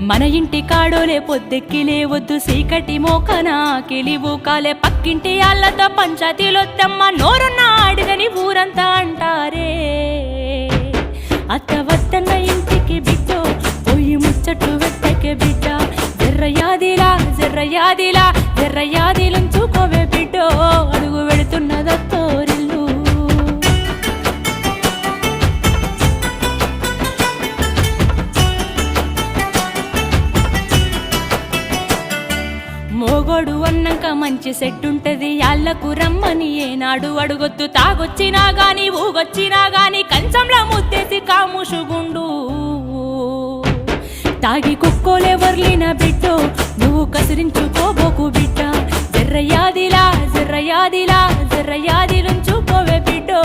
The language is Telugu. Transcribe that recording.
మన ఇంటి కాడోలే పొద్దెక్కి లేవద్దు సీకటి మోకన కిలివు కాలే పక్కింటి ఆళ్ళతో పంచాయతీలొత్తమ్మ నోరున్న అడిగని ఊరంతా అంటారే అత్త వద్దన్న ఇంటికి బిడ్డో పోయి ముచ్చట్లు వెట్టకే బిడ్డ జర్రయాదిలా జర్రయాదిలా జర్రయాదిలుంచుకోవే బిడ్డో అడుగు వెళుతున్నదత్తోరిల్లు మోగోడు అన్నాక మంచి సెట్టుంటది యాళ్ళకు రమ్మని ఏనాడు అడుగొద్దు తాగొచ్చినా గాని ఊగొచ్చినా గాని కంచంలో ముత్తేసి కాముషుగుండు తాగి కుక్కోలే వర్లిన బిడ్డో నువ్వు కసిరించుకోబోకు బిడ్డ జర్రయాదిలా జర్రయాదిలా జర్రయాదిలుంచుకోవే బిడ్డో